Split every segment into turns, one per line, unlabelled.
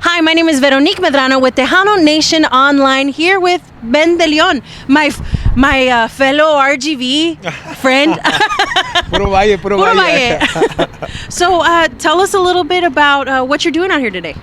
Hi, my name is Veronique Medrano with Tejano Nation Online, here with Ben DeLeon, my fellow RGV friend.
Puro valle, puro valle.
So tell us a little bit about what you're doing out here today.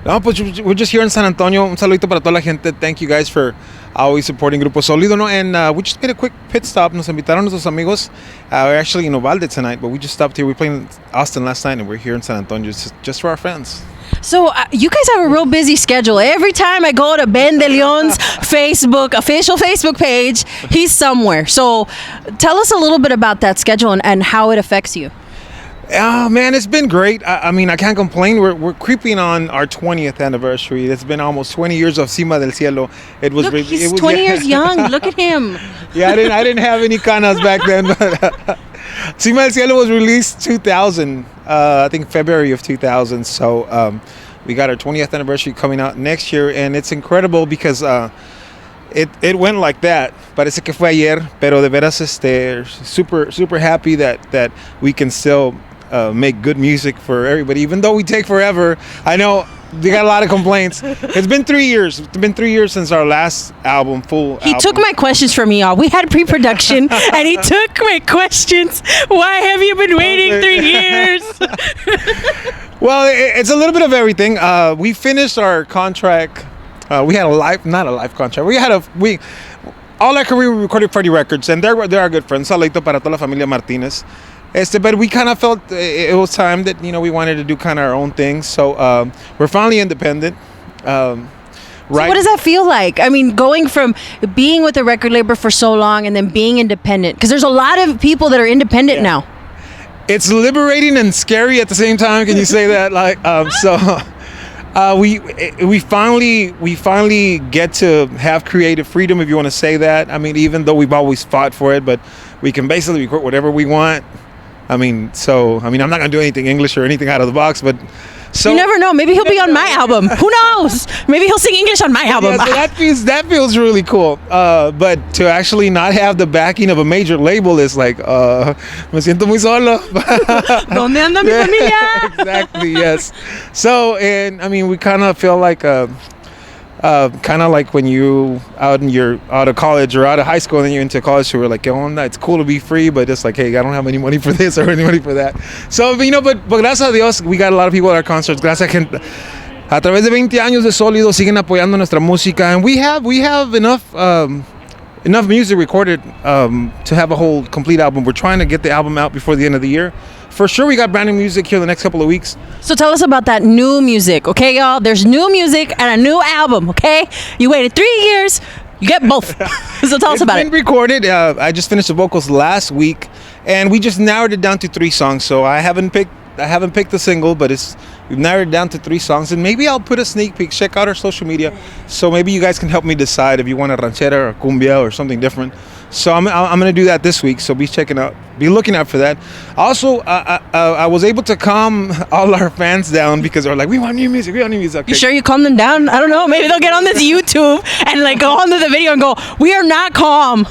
No, pues we're just here in San Antonio. Un saludito para toda la gente. Thank you guys for always supporting Grupo Solido. No? And we just made a quick pit stop. Nos invitaron nuestros amigos. We're actually in Uvalde tonight, but we just stopped here. We played in Austin last night, and we're here in San Antonio just for our friends.
So you guys have a real busy schedule. Every time I go to Ben DeLeon's official Facebook page, he's somewhere. So tell us a little bit about that schedule and how it affects you.
Man, it's been great. I mean, I can't complain. We're creeping on our 20th anniversary. It's been almost 20 years of Cima del Cielo.
Look, he's 20 years young. Look at him.
Yeah, I didn't have any canas back then. But Cima del Cielo was released 2000, I think February of 2000. So we got our 20th anniversary coming out next year, and it's incredible because it went like that. Parece que fue ayer, pero de veras super happy that we can still make good music for everybody, even though we take forever. I know we got a lot of complaints. It's been 3 years. It's been 3 years since our last album,
He took my questions from me, y'all. We had pre-production, and he took my questions. Why have you been waiting 3 years?
Well, it's a little bit of everything. We finished our contract. We had not a live contract. All our career we recorded Freddie Records, and they're our good friends. Saludito para toda la familia Martinez. But we kind of felt it was time that we wanted to do kind of our own thing. So we're finally independent. Right.
So what does that feel like? I mean, going from being with a record label for so long and then being independent, because there's a lot of people that are independent now.
It's liberating and scary at the same time. Can you say that? We finally get to have creative freedom, if you want to say that. I mean, even though we've always fought for it, but we can basically record whatever we want. I'm not going to do anything English or anything out of the box, but
you never know. Maybe he'll be on my album. Who knows? Maybe he'll sing English on my album.
Yeah, so that feels really cool. But to actually not have the backing of a major label is like, me siento muy solo.
¿Dónde anda mi familia?
Exactly, yes. So, we kind of feel like kind of like when you out of college or out of high school and then you're into college, so we're like, it's cool to be free, but it's like, hey, I don't have any money for this or any money for that. So, but gracias a Dios, we got a lot of people at our concerts. Gracias a gente. A través de 20 años de Sólido siguen apoyando nuestra música, and we have enough music recorded to have a whole complete album. We're trying to get the album out before the end of the year. For sure, we got brand new music here the next couple of weeks.
So tell us about that new music, okay, y'all? There's new music and a new album, okay? You waited 3 years, you get both. So tell us about it.
It's been recorded. I just finished the vocals last week, and we just narrowed it down to 3 songs. So I haven't picked the single, but we've narrowed it down to 3 songs, and maybe I'll put a sneak peek. Check out our social media, so maybe you guys can help me decide if you want a ranchera or cumbia or something different. So I'm gonna do that this week. So be looking out for that. Also, I was able to calm all our fans down because they're like, we want new music. Okay.
You sure you calm them down? I don't know. Maybe they'll get on this YouTube and go onto the video and go, we are not calm.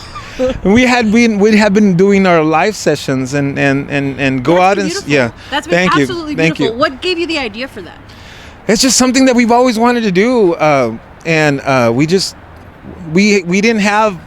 We have been doing our live sessions and go
That's
out
beautiful.
and yeah.
That's been absolutely beautiful.
Thank you.
What gave you the idea for that?
It's just something that we've always wanted to do, we didn't have.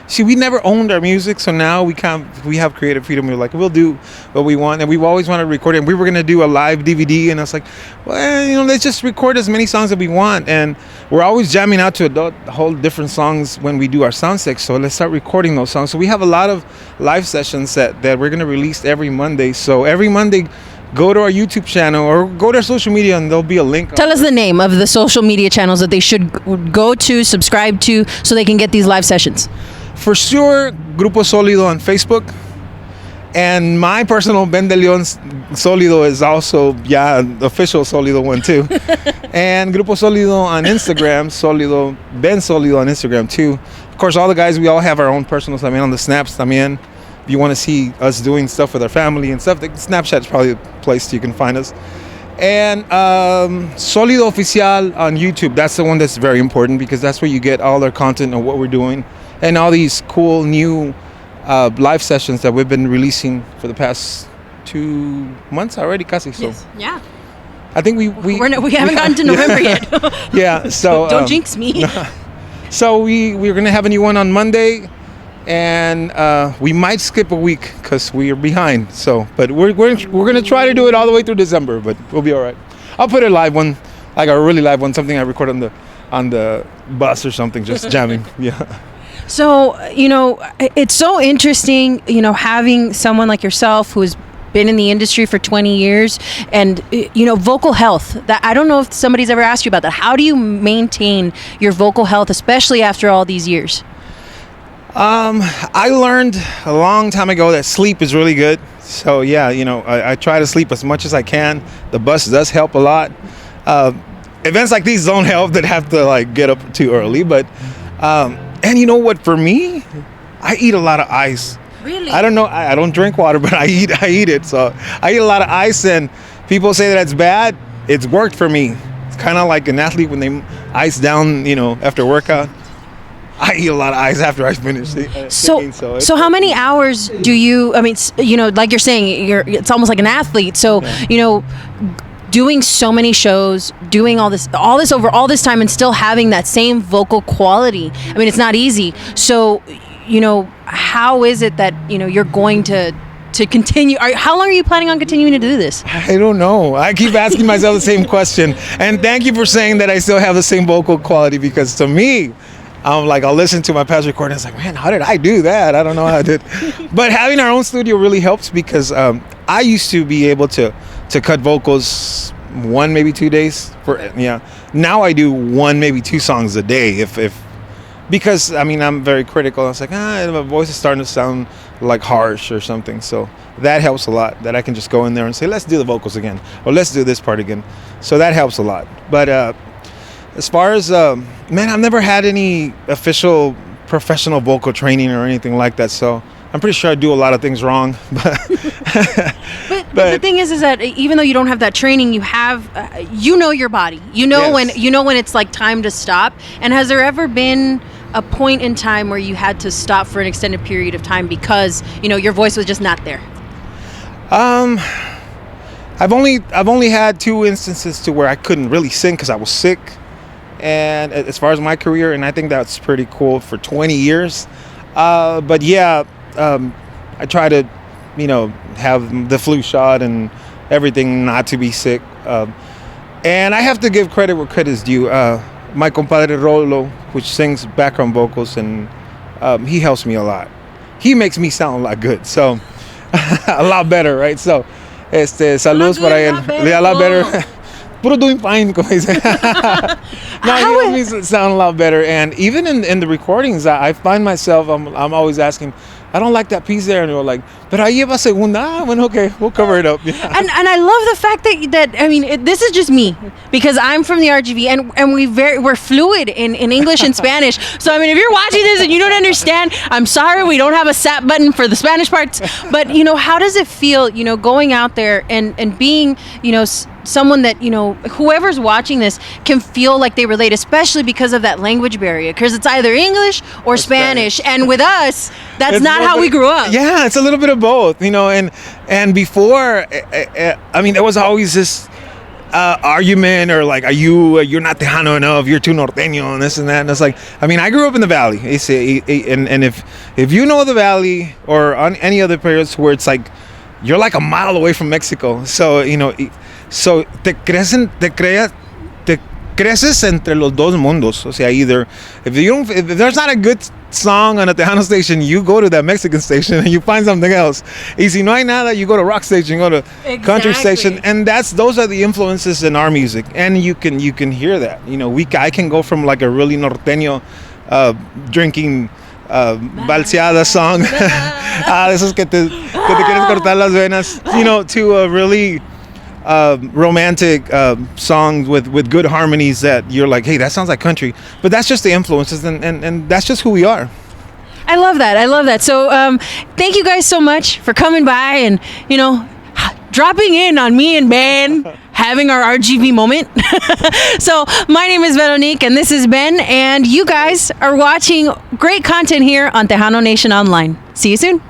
See, we never owned our music, so now we have creative freedom. We're like, we'll do what we want, and we've always wanted to record it. And we were gonna do a live DVD, and I was like, well, let's just record as many songs that we want. And we're always jamming out to a whole different songs when we do our sound check. So let's start recording those songs. So we have a lot of live sessions that we're gonna release every Monday. So every Monday, go to our YouTube channel or go to our social media, and there'll be a link.
Tell us the name of the social media channels that they should go to, subscribe to, so they can get these live sessions.
For sure, Grupo Solido on Facebook, and my personal Ben DeLeon Solido is also official Solido one too, and Grupo Solido on Instagram, Ben Solido on Instagram too. Of course, all the guys, we all have our own personals. On the snaps. If you want to see us doing stuff with our family and stuff, Snapchat's probably the place you can find us. And Solido Oficial on YouTube. That's the one that's very important because that's where you get all our content and what we're doing. And all these cool new live sessions that we've been releasing for the past 2 months already, casi. So.
Yes. Yeah.
I think we
haven't gotten to November yet.
Yeah, so
Don't jinx me.
So we're gonna have a new one on Monday, and we might skip a week because we are behind. So, but we're gonna try to do it all the way through December, but we'll be all right. I'll put a live one, like a really live one, something I record on the bus or something, just jamming. Yeah.
So, it's so interesting, having someone like yourself who's been in the industry for 20 years and, vocal health. That I don't know if somebody's ever asked you about that. How do you maintain your vocal health, especially after all these years?
I learned a long time ago that sleep is really good. So, yeah, I try to sleep as much as I can. The bus does help a lot. Events like these don't help that have to, like, get up too early, but... and you know what? For me, I eat a lot of ice.
Really?
I don't know. I don't drink water, but I eat it. So I eat a lot of ice, and people say that it's bad. It's worked for me. It's kind of like an athlete when they ice down, after workout. I eat a lot of ice after I finish singing.
So how many hours do you? I mean, like you're saying, it's almost like an athlete. So doing so many shows, doing all this over all this time, and still having that same vocal quality. I mean, it's not easy. So, how is it that you're going to continue? How long are you planning on continuing to do this?
I don't know. I keep asking myself the same question. And thank you for saying that I still have the same vocal quality, because to me, I'll listen to my past recording. It's like, man, how did I do that? I don't know how I did. But having our own studio really helps, because I used to be able to cut vocals 1, maybe 2 days Now I do 1, maybe 2 songs a day because I'm very critical. I was like, my voice is starting to sound like harsh or something. So that helps a lot, that I can just go in there and say, let's do the vocals again, or let's do this part again. So that helps a lot. But as far as I've never had any official professional vocal training or anything like that. So I'm pretty sure I do a lot of things wrong,
but the thing is that even though you don't have that training, you have, your body.
Yes.
when it's like time to stop. And has there ever been a point in time where you had to stop for an extended period of time because your voice was just not there?
I've only had 2 instances to where I couldn't really sing because I was sick, and as far as my career, and I think that's pretty cool for 20 years. But yeah. I try to, have the flu shot and everything not to be sick. And I have to give credit where credit is due. My compadre Rolo, which sings background vocals, and he helps me a lot. He makes me sound a lot good, so a lot better, right? So, saludos para él. A lot better. Puro doing fine, como dice. No, he helps me sound a lot better. And even in the recordings, I find myself, I'm always asking, I don't like that piece there, and they're like, but I lleva segunda. Well, okay, we'll cover it up. Yeah.
And I love the fact that this is just me, because I'm from the RGV, and we're fluid in English and Spanish. So if you're watching this and you don't understand, I'm sorry, we don't have a SAP button for the Spanish parts. But how does it feel, going out there and being, someone that whoever's watching this can feel like they relate, especially because of that language barrier, because it's either English or Spanish, and with us that's not how we grew up.
Yeah, it's a little bit of both, and before there was always this argument, or like, you're not Tejano enough, you're too norteño, and this and that. And it's like, I grew up in the valley, and if you know the valley or on any other periods where it's like you're like a mile away from Mexico, so so te creces entre los dos mundos. O sea, either if there's not a good song on a Tejano station, you go to that Mexican station and you find something else. Y si no hay nada, you go to rock station, you go to country station, and those are the influences in our music, and you can hear that. I can go from like a really norteño drinking balseada song, esos que te quieres cortar las venas, to a really romantic songs with good harmonies that you're like, hey, that sounds like country. But that's just the influences, and that's just who we are.
I love that. So thank you guys so much for coming by and dropping in on me and Ben having our RGV moment. So my name is Veronique, and this is Ben, and you guys are watching great content here on Tejano Nation Online. See you soon.